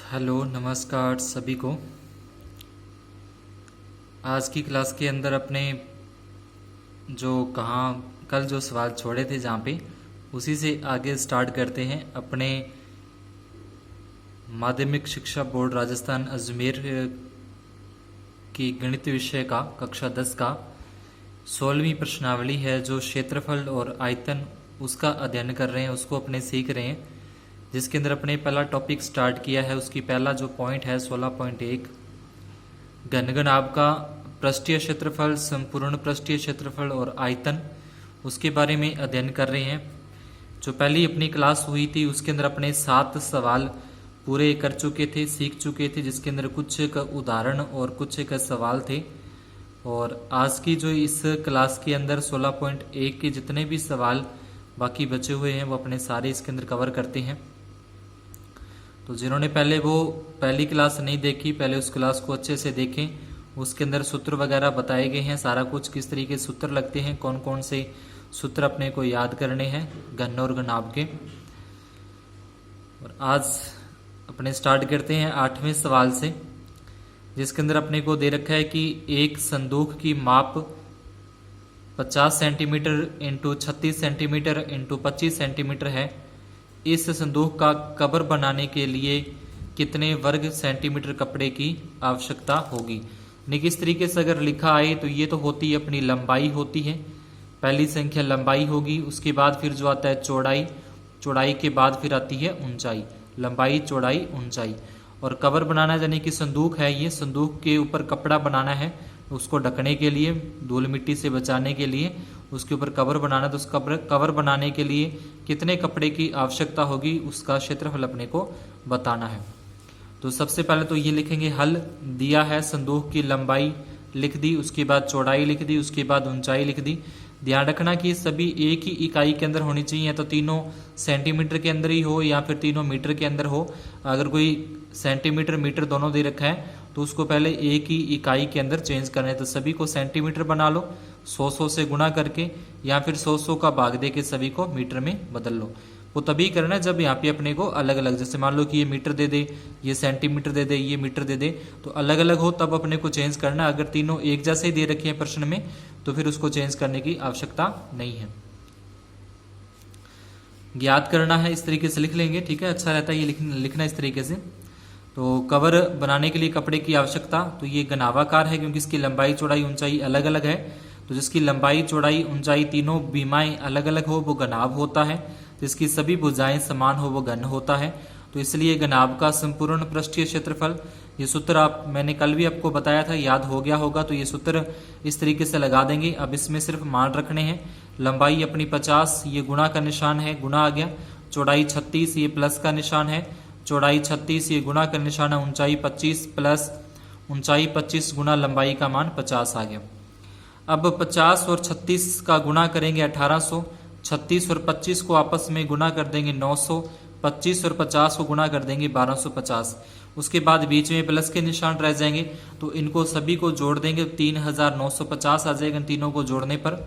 Hello नमस्कार सभी को। आज की क्लास के अंदर अपने जो कल जो सवाल छोड़े थे जहाँ पे उसी से आगे स्टार्ट करते हैं। अपने माध्यमिक शिक्षा बोर्ड राजस्थान अजमेर की गणित विषय का कक्षा 10 का 16वीं प्रश्नावली है जो क्षेत्रफल और आयतन उसका अध्ययन कर रहे हैं, उसको अपने सीख रहे हैं, जिसके अंदर अपने पहला टॉपिक स्टार्ट किया है। उसकी पहला जो पॉइंट है 16.1 घनघनाभ का पृष्ठीय क्षेत्रफल, संपूर्ण पृष्ठीय क्षेत्रफल और आयतन, उसके बारे में अध्ययन कर रहे हैं। जो पहली अपनी क्लास हुई थी उसके अंदर अपने 7 सवाल पूरे कर चुके थे, सीख चुके थे, जिसके अंदर कुछ का उदाहरण और कुछ का सवाल थे। और आज की जो इस क्लास के अंदर 16.1 के जितने भी सवाल बाकी बचे हुए हैं वो अपने सारे इसके अंदर कवर करते हैं। तो जिन्होंने पहले वो पहली क्लास नहीं देखी, पहले उस क्लास को अच्छे से देखें। उसके अंदर सूत्र वगैरह बताए गए हैं, सारा कुछ किस तरीके से सूत्र लगते हैं, कौन कौन से सूत्र अपने को याद करने हैं घन और घनाभ के। और आज अपने स्टार्ट करते हैं 8वें सवाल से, जिसके अंदर अपने को दे रखा है कि एक संदूक की माप 50 centimetre into 36 centimetre into 25 centimetre है। इस संदूक का कवर बनाने के लिए कितने वर्ग सेंटीमीटर कपड़े की आवश्यकता होगी। नहीं, किस तरीके से अगर लिखा आए तो ये तो होती है अपनी लंबाई होती है, पहली संख्या लंबाई होगी, उसके बाद फिर जो आता है चौड़ाई, चौड़ाई के बाद फिर आती है ऊंचाई, लंबाई चौड़ाई ऊंचाई। और कवर बनाना यानी कि संदूक है, ये संदूक के ऊपर कपड़ा बनाना है, उसको ढकने के लिए, धूल मिट्टी से बचाने के लिए उसके ऊपर कवर बनाना। तो उस कवर बनाने के लिए कितने कपड़े की आवश्यकता होगी उसका क्षेत्रफल अपने को बताना है। तो सबसे पहले तो ये लिखेंगे, हल दिया है, संदूक की लंबाई लिख दी, उसके बाद चौड़ाई लिख दी, उसके बाद ऊंचाई लिख दी। ध्यान रखना कि सभी एक ही इकाई के अंदर होनी चाहिए, तो तीनों सेंटीमीटर के अंदर ही हो या फिर तीनों मीटर के अंदर हो। अगर कोई सेंटीमीटर मीटर दोनों दे रखा है तो उसको पहले एक ही इकाई के अंदर चेंज करना है। तो सभी को सेंटीमीटर बना लो 100 से गुणा करके, या फिर 100 का भाग दे के सभी को मीटर में बदल लो। वो तभी करना है जब यहाँ पे अपने को अलग अलग, जैसे मान लो कि ये मीटर दे दे, ये सेंटीमीटर दे दे, ये मीटर दे दे, तो अलग अलग हो तब अपने को चेंज करना। अगर तीनों एक जैसे ही दे रखे हैं प्रश्न में तो फिर उसको चेंज करने की आवश्यकता नहीं है। ज्ञात करना है, इस तरीके से लिख लेंगे, ठीक है, अच्छा रहता है ये लिखना इस तरीके से। तो कवर बनाने के लिए कपड़े की आवश्यकता, तो ये घनाभाकार है क्योंकि इसकी लंबाई चौड़ाई ऊंचाई अलग अलग है। तो जिसकी लंबाई चौड़ाई ऊंचाई तीनों बीमाएं अलग अलग हो वो घनाभ होता है, जिसकी सभी भुजाएं समान हो वो घन होता है। तो इसलिए घनाभ का संपूर्ण पृष्ठीय क्षेत्रफल, ये सूत्र मैंने कल भी आपको बताया था, याद हो गया होगा। तो ये सूत्र इस तरीके से लगा देंगे। अब इसमें सिर्फ मान रखने हैं, लंबाई अपनी 50, ये गुणा का निशान है, गुणा आ गया। चौड़ाई 36, ये प्लस का निशान है, चौड़ाई 36, ये गुणा का निशान है। ऊंचाई 25 प्लस ऊंचाई 25 गुणा लंबाई का मान 50 आ गया। अब 50 और 36 का गुणा करेंगे 1800, 36 और 25 को आपस में गुणा कर देंगे 900, 25 और 50 को गुणा कर देंगे 1250। उसके बाद बीच में प्लस के निशान रह जाएंगे, तो इनको सभी को जोड़ देंगे 3950 आ जाएगा इन तीनों को जोड़ने पर।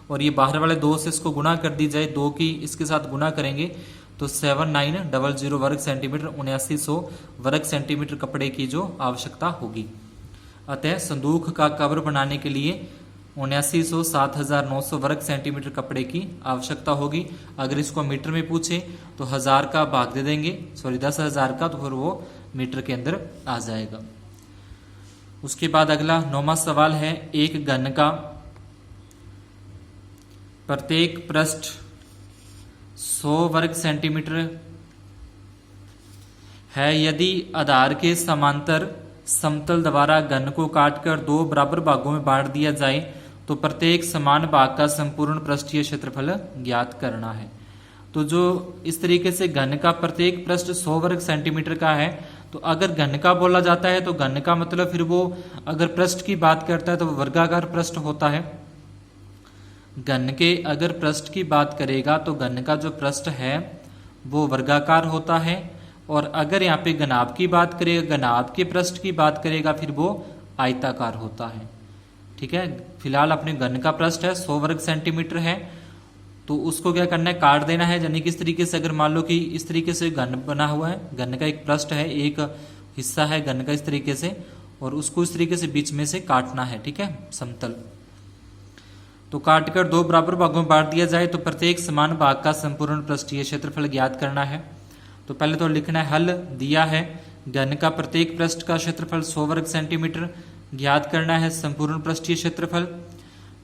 और ये बाहर वाले 2 से इसको गुणा कर दी जाए, 2 की इसके साथ गुणा करेंगे तो 7900 वर्ग सेंटीमीटर, 7900 वर्ग सेंटीमीटर कपड़े की जो आवश्यकता होगी। अतः संदूक का कवर बनाने के लिए 7900 7900 वर्ग सेंटीमीटर कपड़े की आवश्यकता होगी। अगर इसको मीटर में पूछे तो 1000 का भाग दे देंगे, 10,000 का, तो फिर वो मीटर के अंदर आ जाएगा। उसके बाद अगला 9वां सवाल है, एक घन का प्रत्येक पृष्ठ 100 वर्ग सेंटीमीटर है। यदि आधार के समांतर समतल द्वारा घन को काटकर 2 बराबर भागों में बांट दिया जाए तो प्रत्येक समान भाग का संपूर्ण पृष्ठीय क्षेत्रफल ज्ञात करना है। तो जो इस तरीके से घन का प्रत्येक पृष्ठ 100 वर्ग सेंटीमीटर का है, तो अगर घन का बोला जाता है तो घन का मतलब फिर वो अगर पृष्ठ की बात करता है तो वर्गाकार पृष्ठ होता है। घन के अगर पृष्ठ की बात करेगा तो घन का जो पृष्ठ है वो वर्गाकार होता है। और अगर यहाँ पे घनाभ की बात करेगा, घनाभ के पृष्ठ की बात करेगा, फिर वो आयताकार होता है। ठीक है, फिलहाल अपने घन का पृष्ठ है 100 वर्ग सेंटीमीटर है, तो उसको क्या करना है, काट देना है। यानी कि इस तरीके से अगर मान लो कि इस तरीके से घन बना हुआ है, घन का एक पृष्ठ है, एक हिस्सा है घन का इस तरीके से, और उसको इस तरीके से बीच में से काटना है, ठीक है, समतल। तो काटकर दो बराबर भागों में बांट दिया जाए तो प्रत्येक समान भाग का संपूर्ण पृष्ठीय क्षेत्रफल ज्ञात करना है। तो पहले तो लिखना है, हल दिया है घन का प्रत्येक पृष्ठ का क्षेत्रफल 100 वर्ग सेंटीमीटर, ज्ञात करना है संपूर्ण पृष्ठीय क्षेत्रफल।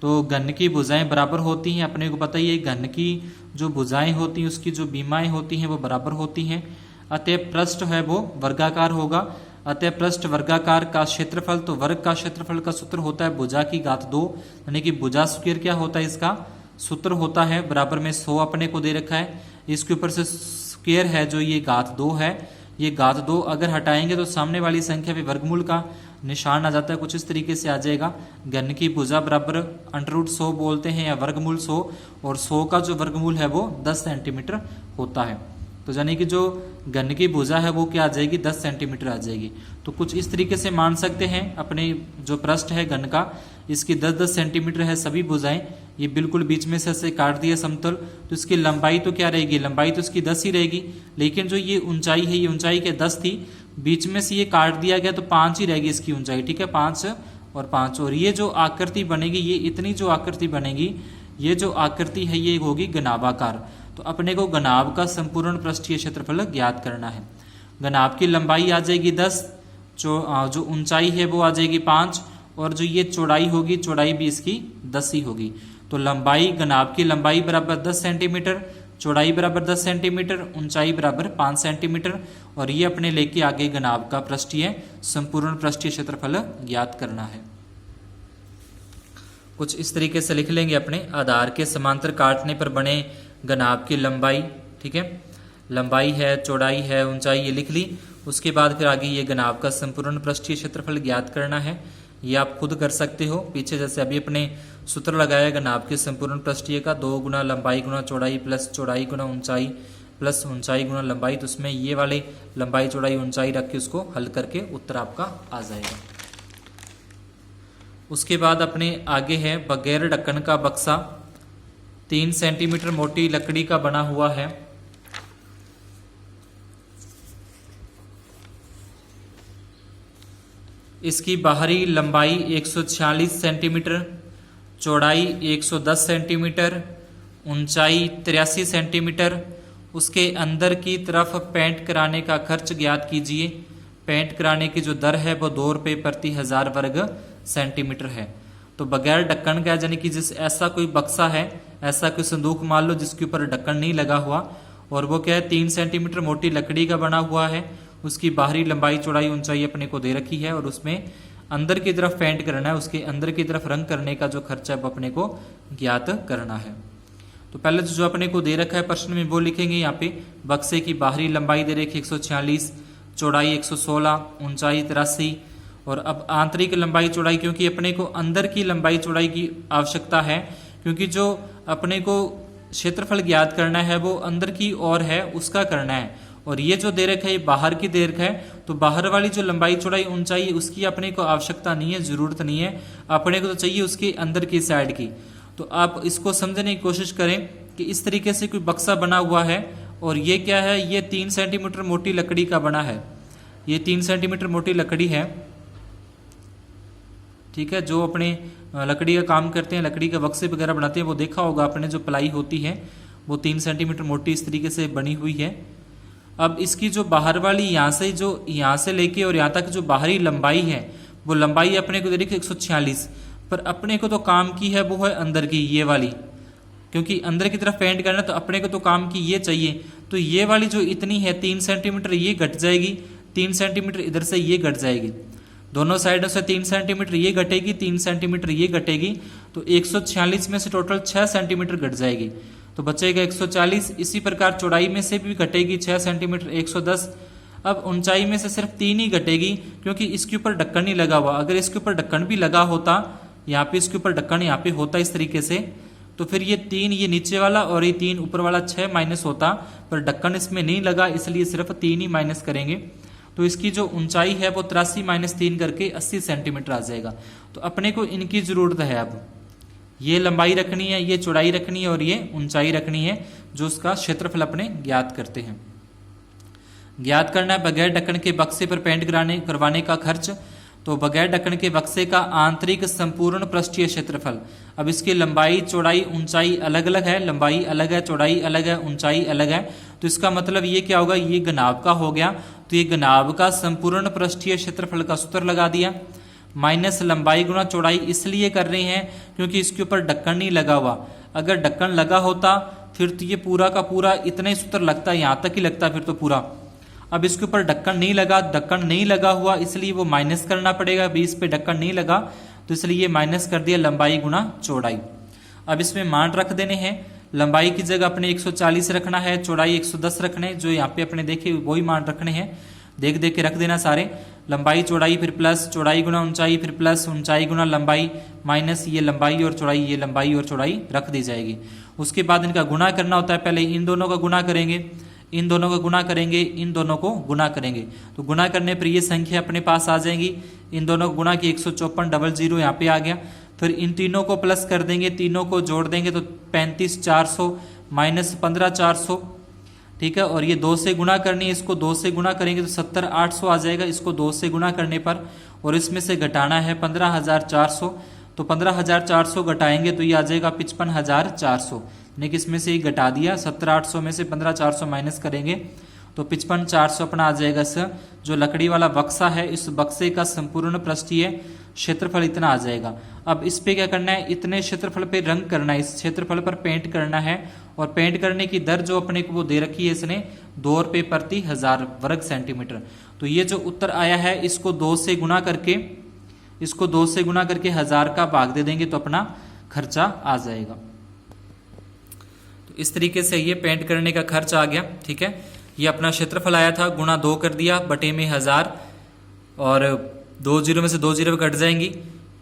तो घन की भुजाएं बराबर होती हैं, अपने को पता ही है घन की जो भुजाएं होती हैं उसकी जो बीमाएं होती हैं वो बराबर होती हैं। अतः पृष्ठ है वो वर्गाकार होगा। अतः पृष्ठ वर्गाकार का क्षेत्रफल, तो वर्ग का क्षेत्रफल का सूत्र होता है भुजा की घात 2, यानी कि भुजा स्क्वायर क्या होता है, इसका सूत्र होता है बराबर में 100 अपने को दे रखा है, इसके ऊपर से स्क्वायर है जो ये घात 2 है, ये घात 2 अगर हटाएंगे तो सामने वाली संख्या पे वर्गमूल का निशान आ जाता है, कुछ इस तरीके से आ जाएगा। घन की भुजा बराबर √100 बोलते हैं या वर्गमूल 100, और 100 का जो वर्गमूल है वो 10 सेंटीमीटर होता है। तो यानी कि जो घन की भुजा है वो क्या आ जाएगी, 10 सेंटीमीटर आ जाएगी। तो कुछ इस तरीके से मान सकते हैं अपने जो पृष्ठ है घन का, इसकी 10-10 सेंटीमीटर है सभी भुजाएं, ये बिल्कुल बीच में से ऐसे काट दिया समतल। तो इसकी लंबाई तो क्या रहेगी, लंबाई तो इसकी 10 ही रहेगी, लेकिन जो ये ऊंचाई है ये ऊंचाई के 10 थी, बीच में से ये काट दिया गया तो 5 ही रहेगी इसकी ऊंचाई, ठीक है, 5 और 5। और ये जो आकृति बनेगी, ये इतनी जो आकृति बनेगी, ये जो आकृति है ये होगी घनाभाकार। तो अपने को घनाभ का संपूर्ण पृष्ठीय क्षेत्रफल ज्ञात करना है। घनाभ की लंबाई आ जाएगी 10, जो ऊंचाई है वो आ जाएगी 5, और जो ये चौड़ाई होगी, चौड़ाई भी इसकी 10 ही होगी। तो लंबाई, घनाभ की लंबाई बराबर 10 सेंटीमीटर, चौड़ाई बराबर 10 सेंटीमीटर, ऊंचाई बराबर 5 सेंटीमीटर, और ये अपने लेके आगे घनाभ का पृष्ठीय संपूर्ण पृष्ठीय क्षेत्रफल ज्ञात करना है। कुछ इस तरीके से लिख लेंगे अपने, आधार के समांतर काटने पर बने घनाभ की लंबाई, ठीक है, लंबाई है, चौड़ाई है, ऊंचाई ये लिख ली। उसके बाद फिर आगे ये घनाभ का संपूर्ण पृष्ठीय क्षेत्रफल ज्ञात करना है। ये आप खुद कर सकते हो, पीछे जैसे अभी अपने सूत्र लगाया घनाभ के संपूर्ण पृष्ठीय का, 2 गुना लंबाई गुना चौड़ाई प्लस चौड़ाई गुना ऊंचाई प्लस ऊंचाई गुना लंबाई। तो उसमें ये वाले लंबाई चौड़ाई ऊंचाई रख के उसको हल करके उत्तर आपका आ जाएगा। उसके बाद अपने आगे है बगैर ढक्कन का बक्सा, 3 सेंटीमीटर मोटी लकड़ी का बना हुआ है। इसकी बाहरी लंबाई 146 सेंटीमीटर, चौड़ाई 110 सेंटीमीटर, ऊंचाई 83 सेंटीमीटर। उसके अंदर की तरफ पेंट कराने का खर्च ज्ञात कीजिए। पेंट कराने की जो दर है वो 2 रुपये प्रति 1000 वर्ग सेंटीमीटर है। तो बगैर ढक्कन का, यानी कि जिस ऐसा कोई बक्सा है, ऐसा कोई संदूक मान लो जिसके ऊपर ढक्कन नहीं लगा हुआ, और वो क्या है 3 सेंटीमीटर मोटी लकड़ी का बना हुआ है, उसकी बाहरी लंबाई चौड़ाई ऊंचाई अपने को दे रखी है, और उसमें अंदर की तरफ पेंट करना है, उसके अंदर की तरफ रंग करने का जो खर्चा है वो अपने को ज्ञात करना है। तो पहले जो अपने को दे रखा है प्रश्न में वो लिखेंगे यहाँ पे, बक्से की बाहरी लंबाई दे रखी 146, चौड़ाई 116, ऊंचाई 83, और अब आंतरिक लंबाई चौड़ाई, क्योंकि अपने को अंदर की लंबाई चौड़ाई की आवश्यकता है, क्योंकि जो अपने को क्षेत्रफल ज्ञात करना है वो अंदर की ओर है उसका करना है, और ये जो दे रखा है ये बाहर की दे रखा है। तो बाहर वाली जो लंबाई चौड़ाई ऊंचाई उसकी अपने को आवश्यकता नहीं है, जरूरत नहीं है, अपने को तो चाहिए उसके अंदर की साइड की। तो आप इसको समझने की कोशिश करें कि इस तरीके से कोई बक्सा बना हुआ है, और ये क्या है, ये 3 सेंटीमीटर मोटी लकड़ी का बना है, ये 3 सेंटीमीटर मोटी लकड़ी है, ठीक है। जो अपने लकड़ी का काम करते हैं, लकड़ी के बक्से वगैरह बनाते हैं, वो देखा होगा अपने, जो प्लाई होती है वो 3 सेंटीमीटर मोटी इस तरीके से बनी हुई है। अब इसकी जो बाहर वाली यहाँ से लेके और यहाँ तक जो बाहरी लंबाई है वो लंबाई अपने को दे रही है 146, पर अपने को तो काम की है वो है अंदर की ये वाली, क्योंकि अंदर की तरफ पेंट करना तो अपने को तो काम की ये चाहिए। तो ये वाली जो इतनी है 3 सेंटीमीटर ये घट जाएगी, 3 सेंटीमीटर इधर से ये घट जाएगी, दोनों साइडों से 3 सेंटीमीटर ये घटेगी, 3 सेंटीमीटर ये घटेगी, तो 146 में से टोटल 6 सेंटीमीटर घट जाएगी, तो बचेगा 140। इसी प्रकार चौड़ाई में से भी घटेगी 6 सेंटीमीटर 110। अब ऊंचाई में से सिर्फ 3 ही घटेगी, क्योंकि इसके ऊपर ढक्कन नहीं लगा हुआ। अगर इसके ऊपर ढक्कन भी लगा होता, यहाँ पे इसके ऊपर ढक्कन यहाँ पे होता इस तरीके से, तो फिर ये 3 ये नीचे वाला और ये 3 ऊपर वाला 6 माइनस होता, पर ढक्कन इसमें नहीं लगा इसलिए सिर्फ 3 ही माइनस करेंगे। तो इसकी जो ऊंचाई है वो 83 - 3 करके 80 सेंटीमीटर आ जाएगा। तो अपने को इनकी जरूरत है। अब ये लंबाई रखनी है, ये चौड़ाई रखनी है और ये ऊंचाई रखनी है, जो उसका क्षेत्रफल अपने ज्ञात करते हैं। ज्ञात करना है बगैर ढक्कन के बक्से पर पेंट करवाने का खर्च। तो बगैर ढक्कन के बक्से का आंतरिक संपूर्ण पृष्ठीय क्षेत्रफल। अब इसकी लंबाई चौड़ाई ऊंचाई अलग अलग है, लंबाई अलग है, चौड़ाई अलग है, ऊंचाई अलग है। तो इसका मतलब ये क्या होगा, ये घनाभ का हो गया। तो ये घनाभ का संपूर्ण पृष्ठीय क्षेत्रफल का सूत्र लगा दिया, माइनस लंबाई गुणा चौड़ाई। इसलिए कर रहे हैं क्योंकि इसके ऊपर ढक्कन नहीं लगा हुआ। अगर ढक्कन लगा होता फिर तो ये पूरा का पूरा इतना ही सूत्र लगता, यहाँ तक ही लगता फिर तो पूरा। अब इसके ऊपर ढक्कन नहीं लगा, ढक्कन नहीं लगा हुआ इसलिए वो माइनस करना पड़ेगा। 20 पे ढक्कन नहीं लगा तो इसलिए ये माइनस कर दिया लंबाई गुणा चौड़ाई। अब इसमें मान रख देने हैं, लंबाई की जगह अपने 140 रखना है, चौड़ाई 110 रखने, जो यहाँ पे अपने देखे वही मान रखने हैं, देख देख के रख देना सारे। लंबाई चौड़ाई फिर प्लस चौड़ाई गुणा ऊंचाई फिर प्लस ऊंचाई गुणा लंबाई माइनस ये लंबाई और चौड़ाई, ये लंबाई और चौड़ाई रख दी जाएगी। उसके बाद इनका गुणा करना होता है, पहले इन दोनों का गुणा करेंगे, इन दोनों को गुणा करेंगे, इन दोनों को गुणा करेंगे। तो गुणा करने पर ये संख्या अपने पास आ जाएंगी। इन दोनों को गुणा की 154 यहाँ पे आ गया। फिर इन तीनों को प्लस कर देंगे, तीनों को जोड़ देंगे तो 35,400 माइनस 15,400, ठीक है। और ये 2 से गुणा करनी है, इसको 2 से गुणा करेंगे तो 70,800 आ जाएगा, इसको 2 से गुणा करने पर। और इसमें से घटाना है 15,400, तो 15,400 घटाएंगे तो ये आ जाएगा 55,400। यानी कि इसमें से ही घटा दिया, 17,800 में से 15,400 माइनस करेंगे तो 55,400 अपना आ जाएगा। सर जो लकड़ी वाला बक्सा है, इस बक्से का संपूर्ण पृष्ठीय क्षेत्रफल इतना आ जाएगा। अब इस पे क्या करना है, इतने क्षेत्रफल पे रंग करना है, इस क्षेत्रफल पर पेंट करना है। और पेंट करने की दर जो अपने को वो दे रखी है इसने, 2 रुपये प्रति 1000 वर्ग सेंटीमीटर। तो ये जो उत्तर आया है इसको 2 से गुणा करके, इसको 2 से गुणा करके 1000 का भाग दे देंगे तो अपना खर्चा आ जाएगा। तो इस तरीके से ये पेंट करने का खर्च आ गया, ठीक है। ये अपना क्षेत्रफल आया था, गुणा 2 कर दिया, बटे में 1000, और 2 जीरो में से 2 जीरो कट जाएंगी।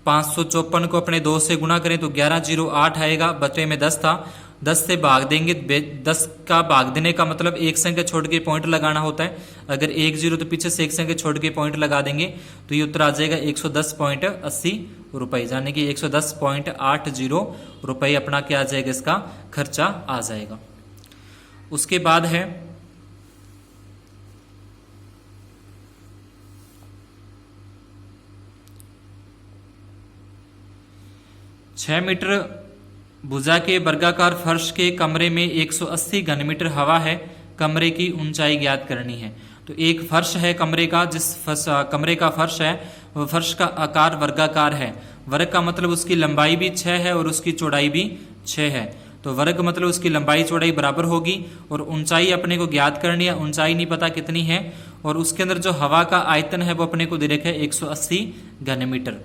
554 को अपने 2 से गुणा करें तो 1108 आएगा, बटे में 10 था, 10 से भाग देंगे। 10 का भाग देने का मतलब एक संख्या छोड़ के पॉइंट लगाना होता है। अगर 1 जीरो तो पीछे से एक संख्या छोड़ के पॉइंट लगा देंगे तो ये उत्तर आ जाएगा 110.80 रुपये, यानी कि 110.80 रुपये अपना क्या आ जाएगा, इसका खर्चा आ जाएगा। उसके बाद है छह मीटर भुजा के वर्गाकार फर्श के कमरे में 180 घन मीटर हवा है, कमरे की ऊंचाई ज्ञात करनी है। तो एक फर्श है कमरे का, जिस कमरे का फर्श है वह फर्श का आकार वर्गाकार है। वर्ग का मतलब उसकी लंबाई भी 6 है और उसकी चौड़ाई भी 6 है। तो वर्ग मतलब उसकी लंबाई चौड़ाई बराबर होगी। और ऊंचाई अपने को ज्ञात करनी है, ऊंचाई नहीं पता कितनी है। और उसके अंदर जो हवा का आयतन है वो अपने को दे रखा है 180 घन मीटर।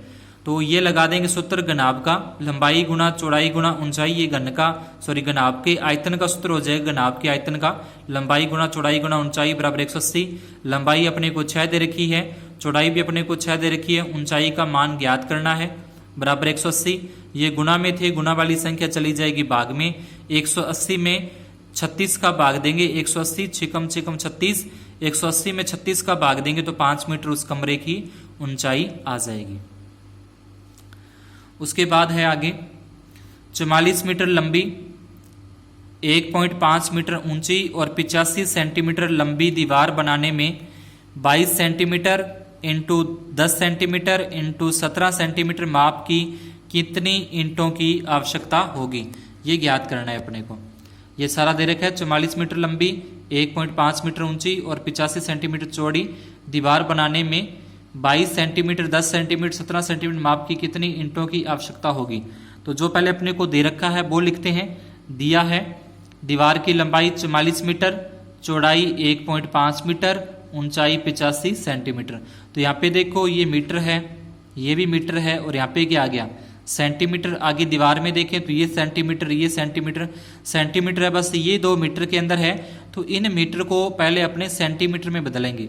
तो ये लगा देंगे सूत्र घनाभ का, लंबाई गुणा चौड़ाई गुणा ऊंचाई, ये घनाभ के आयतन का सूत्र हो जाएगा। घनाभ के आयतन का लंबाई गुणा चौड़ाई गुणा ऊंचाई बराबर 180। लंबाई अपने को 6 दे रखी है, चौड़ाई भी अपने को 6 दे रखी है, ऊंचाई का मान ज्ञात करना है बराबर 180। ये गुणा में थे, गुणा वाली संख्या चली जाएगी भाग में। 180 में 36 का भाग देंगे, 180 छिकम 36, 180 में 36 का भाग देंगे तो 5 मीटर उस कमरे की ऊंचाई आ जाएगी। उसके बाद है आगे 44 मीटर लंबी, 1.5 मीटर ऊंची और 85 सेंटीमीटर लंबी दीवार बनाने में 22 centimetre into 10 centimetre into 17 centimetre माप की कितनी ईंटों की आवश्यकता होगी, ये ज्ञात करना है अपने को। ये सारा दे रखा है। 44 मीटर लंबी, 1.5 मीटर ऊंची और 85 सेंटीमीटर चौड़ी दीवार बनाने में 22 सेंटीमीटर 10 सेंटीमीटर 17 सेंटीमीटर माप की कितनी ईंटों की आवश्यकता होगी। तो जो पहले अपने को दे रखा है वो लिखते हैं। दिया है दीवार की लंबाई 44 मीटर, चौड़ाई 1.5 मीटर, ऊंचाई 85 सेंटीमीटर। तो यहाँ पे देखो ये मीटर है, ये भी मीटर है, और यहाँ पे क्या आ गया सेंटीमीटर। आगे दीवार में देखें तो ये सेंटीमीटर, ये सेंटीमीटर, सेंटीमीटर है बस, ये 2 मीटर के अंदर है। तो इन मीटर को पहले अपने सेंटीमीटर में बदलेंगे,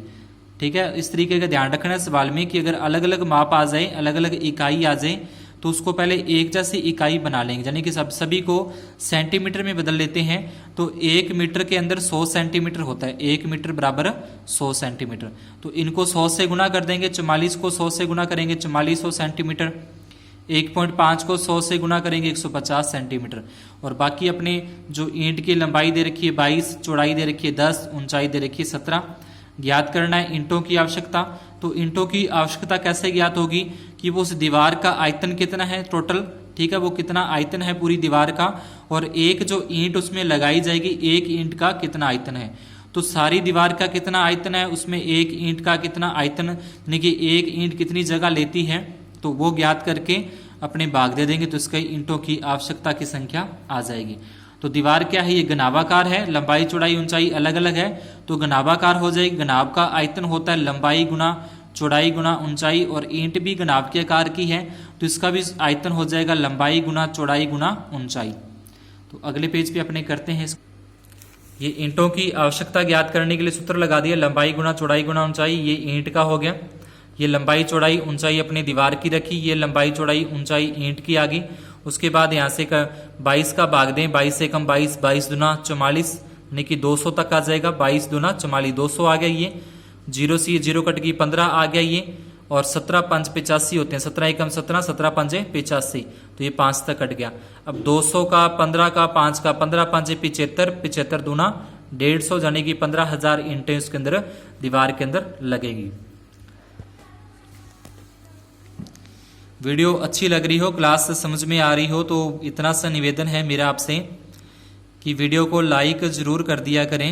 ठीक है। इस तरीके का ध्यान रखना है सवाल में कि अगर अलग अलग माप आ जाए, अलग अलग इकाई आ जाए तो उसको पहले एक जैसी इकाई बना लेंगे, यानी कि सभी को सेंटीमीटर में बदल लेते हैं। तो 1 मीटर के अंदर 100 सेंटीमीटर होता है, 1 मीटर बराबर 100 सेंटीमीटर। तो इनको 100 से गुणा कर देंगे, 44 को 100 से गुणा करेंगे 4400 सेंटीमीटर, 1.5 को 100 से गुना करेंगे 150 सेंटीमीटर। और बाकी अपने जो ईंट की लंबाई दे रखी है 22, चौड़ाई दे रखी है 10, ऊंचाई दे रखी है 17। ज्ञात करना है ईंटों की आवश्यकता। तो ईंटों की आवश्यकता कैसे ज्ञात होगी कि वो उस दीवार का आयतन कितना है टोटल, ठीक है, वो कितना आयतन है पूरी दीवार का, और एक जो ईंट उसमें लगाई जाएगी एक ईंट का कितना आयतन है। तो सारी दीवार का कितना आयतन है, उसमें एक ईंट का कितना आयतन, यानी कि एक ईंट कितनी जगह लेती है, तो वो ज्ञात करके अपने भाग दे देंगे, तो इसका ईंटों की आवश्यकता की संख्या आ जाएगी। तो दीवार क्या है, ये घनाभाकार है, लंबाई चौड़ाई ऊंचाई अलग अलग है, तो घनाभाकार हो जाएगी। घनाभ का आयतन होता है लंबाई गुना चौड़ाई गुना ऊंचाई, और ईंट भी घनाभ के आकार की है, तो इसका भी आयतन हो जाएगा लंबाई गुना चौड़ाई गुना ऊंचाई। तो अगले पेज पे अपने करते हैं ये ईंटों की आवश्यकता ज्ञात करने के लिए सूत्र लगा दिया, लंबाई गुना चौड़ाई गुना ऊंचाई। ये ईंट का हो गया, ये लंबाई चौड़ाई ऊंचाई अपनी दीवार की रखी, ये लंबाई चौड़ाई ऊंचाई ईंट की आ गई। उसके बाद यहाँ से 22 का भाग दें, 22 से कम 22, 22 दूना 44, यानी कि 200 तक आ जाएगा। 22 दूना 44, 200 आ गया। ये 0 से 0 कट गई, 15 आ गया ये, और 17 5 85 होते हैं, 17 एकम 17, 17 5 85, तो ये 5 तक कट गया। अब 200 का 15 का 5 का 15 5 75, 75 दूना 150, यानी कि 15,000 ईंटें उसके अंदर दीवार के अंदर लगेगी। वीडियो अच्छी लग रही हो, क्लास समझ में आ रही हो, तो इतना सा निवेदन है मेरा आपसे कि वीडियो को लाइक जरूर कर दिया करें,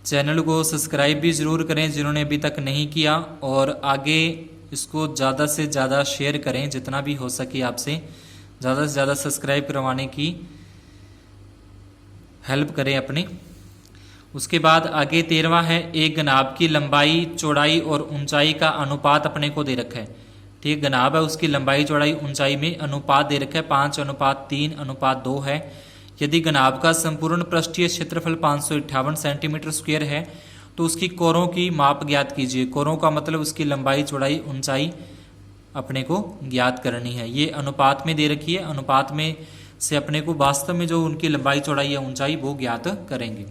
चैनल को सब्सक्राइब भी जरूर करें जिन्होंने अभी तक नहीं किया, और आगे इसको ज़्यादा से ज़्यादा शेयर करें, जितना भी हो सके आपसे ज़्यादा से ज़्यादा सब्सक्राइब करवाने की हेल्प करें अपने। उसके बाद आगे 13वां है, एक घनाभ की लंबाई चौड़ाई और ऊंचाई का अनुपात अपने को दे रखा है, ठीक है। घनाभ है, उसकी लंबाई चौड़ाई ऊंचाई में अनुपात दे रखा है 5:3:2 है। यदि घनाभ का संपूर्ण पृष्ठीय क्षेत्रफल 558 सेंटीमीटर स्क्वायर है, तो उसकी कोरों की माप ज्ञात कीजिए। कोरों का मतलब उसकी लंबाई चौड़ाई ऊंचाई अपने को ज्ञात करनी है। ये अनुपात में दे रखी है, अनुपात में से अपने को वास्तव में जो उनकी लंबाई चौड़ाई या ऊंचाई वो ज्ञात करेंगे।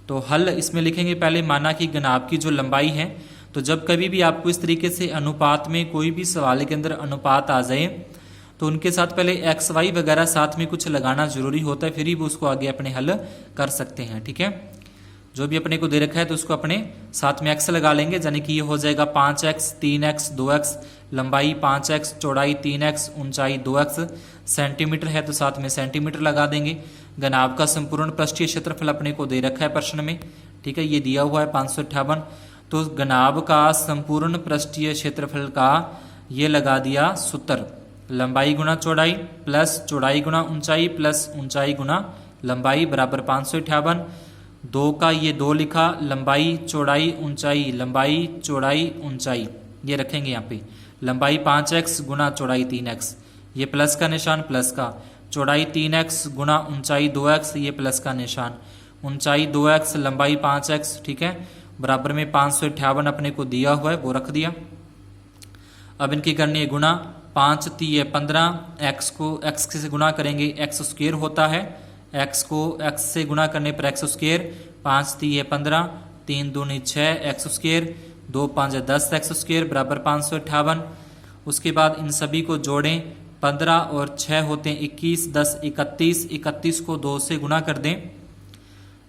तो हल इसमें लिखेंगे, पहले माना कि घनाभ की जो लंबाई है, तो जब कभी भी आपको इस तरीके से अनुपात में कोई भी सवाल के अंदर अनुपात आ जाए, तो उनके साथ पहले एक्स वाई वगैरह साथ में कुछ लगाना जरूरी होता है, फिर ही वो उसको आगे अपने हल कर सकते हैं, ठीक है। जो भी अपने को दे रखा है तो उसको अपने साथ में एक्स लगा लेंगे, यानी कि ये हो जाएगा 5x 3x 2x, लंबाई 5x चौड़ाई 3x ऊंचाई 2x, सेंटीमीटर है तो साथ में सेंटीमीटर लगा देंगे। घनाभ का संपूर्ण पृष्ठीय क्षेत्रफल अपने को दे रखा है प्रश्न में, ठीक है, ये दिया हुआ है 558। तो घनाभ का संपूर्ण पृष्ठीय क्षेत्रफल का ये लगा दिया सूत्र, लंबाई गुना चौड़ाई प्लस चौड़ाई गुना ऊंचाई प्लस ऊंचाई गुना लंबाई बराबर 558। 2 का ये 2 लिखा, लंबाई चौड़ाई ऊंचाई, लंबाई चौड़ाई ऊंचाई ये रखेंगे यहाँ पे, लंबाई 5x गुना चौड़ाई 3x, ये प्लस का निशान प्लस का, चौड़ाई 3x गुना ऊंचाई 2x, ये प्लस का निशान, ऊंचाई 2x लंबाई 5x, ठीक है, बराबर में 558 अपने को दिया हुआ है वो रख दिया। अब इनकी करनी है गुना, 5 3 15, x को x से गुना करेंगे x स्क्वायर होता है, x को x से गुना करने पर x स्क्वायर, 5 3 15, 3 दूनी 6 x स्क्वायर, 2 5 10 x स्क्वायर बराबर 558। उसके बाद इन सभी को जोड़ें, 15 और 6 होते हैं 21, 10 31, 31 को 2 से गुना कर दें,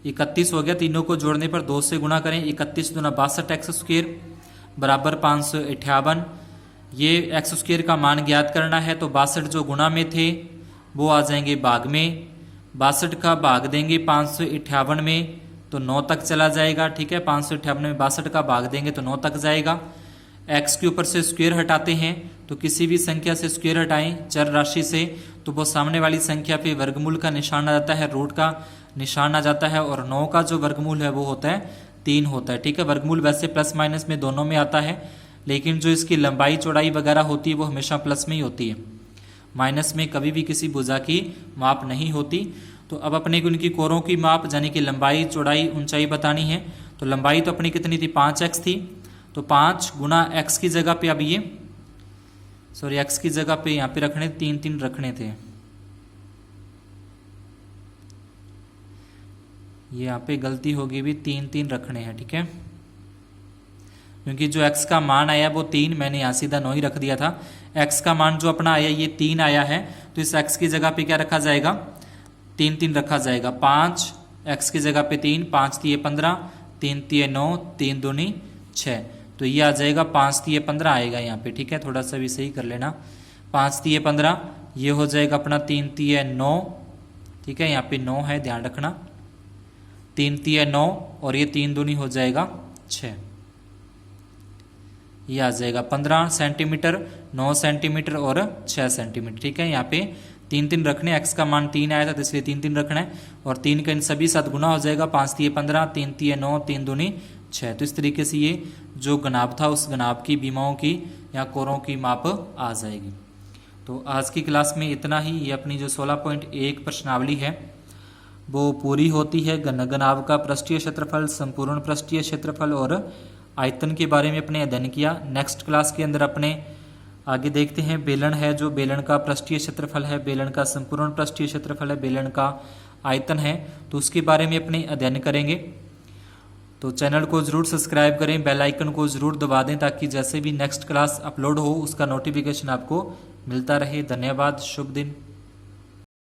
31 हो गया, तीनों को जोड़ने पर 2 से गुना करें, 31 दूना 62 एक्स स्क्वायर बराबर 558। ये एक्स स्क्वायर का मान ज्ञात करना है, तो 62 जो गुना में थे वो आ जाएंगे भाग में, 62 का भाग देंगे 558 में तो 9 तक चला जाएगा, ठीक है, 558 में 62 का भाग देंगे तो 9 तक जाएगा। एक्स के ऊपर से स्क्वायर हटाते हैं, तो किसी भी संख्या से स्क्वायर हटाएं चर राशि से, तो वो सामने वाली संख्या पे वर्गमूल का निशान आ जाता है, रूट का निशान आ जाता है, और 9 का जो वर्गमूल है वो होता है 3 होता है, ठीक है। वर्गमूल वैसे प्लस माइनस में दोनों में आता है, लेकिन जो इसकी लंबाई चौड़ाई वगैरह होती है वो हमेशा प्लस में ही होती है, माइनस में कभी भी किसी भुजा की माप नहीं होती। तो अब अपने को इनकी कोरों की माप यानी कि लंबाई चौड़ाई ऊंचाई बतानी है। तो लंबाई तो अपनी कितनी थी, 5x थी, तो 5 गुना x की जगह पे, अब ये सॉरी x की जगह पे यहाँ पे रखने 3 3 रखने थे, ये यहाँ पे गलती होगी भी, 3 3 रखने हैं, ठीक है। क्योंकि जो x का मान आया वो 3, मैंने यहाँ सीधा 9 ही रख दिया था। x का मान जो अपना आया ये 3 आया है, तो इस x की जगह पे क्या रखा जाएगा, 3 3 रखा जाएगा। 5 x की जगह पे 3, 5 3 15, 3 3 9, 3 दूनी 6, तो ये आ जाएगा 5 3 15 आएगा यहाँ पे, ठीक है। थोड़ा सा भी सही कर लेना, 5 3 15, ये हो जाएगा अपना 3 3 9, ठीक है, यहाँ पे 9 है, ध्यान रखना, 3 3 9, और ये 3 दूनी हो जाएगा 6, ये आ जाएगा 15 सेंटीमीटर, 9 सेंटीमीटर और 6 सेंटीमीटर, ठीक है। यहाँ पे 3 3 रखने, x का मान 3 आया था तो इसलिए 3 3 रखना है, और 3 का इन सभी साथ गुना हो जाएगा, 5 3 15, 3 3 9, 3 दूनी 6। तो इस तरीके से ये जो गनाब था उस गनाब की बीमाओं की या कोरों की माप आ जाएगी। तो आज की क्लास में इतना ही। ये अपनी जो 16.1 प्रश्नावली है वो पूरी होती है। गनाब का पृष्ठीय क्षेत्रफल, संपूर्ण पृष्ठीय क्षेत्रफल और आयतन के बारे में अपने अध्ययन किया। नेक्स्ट क्लास के अंदर अपने आगे देखते हैं बेलन है, जो बेलन का पृष्ठीय क्षेत्रफल है, बेलन का संपूर्ण पृष्ठीय क्षेत्रफल है, बेलन का आयतन है, तो उसके बारे में अपने अध्ययन करेंगे। तो चैनल को ज़रूर सब्सक्राइब करें, बेल आइकन को ज़रूर दबा दें ताकि जैसे भी नेक्स्ट क्लास अपलोड हो उसका नोटिफिकेशन आपको मिलता रहे। धन्यवाद, शुभ दिन।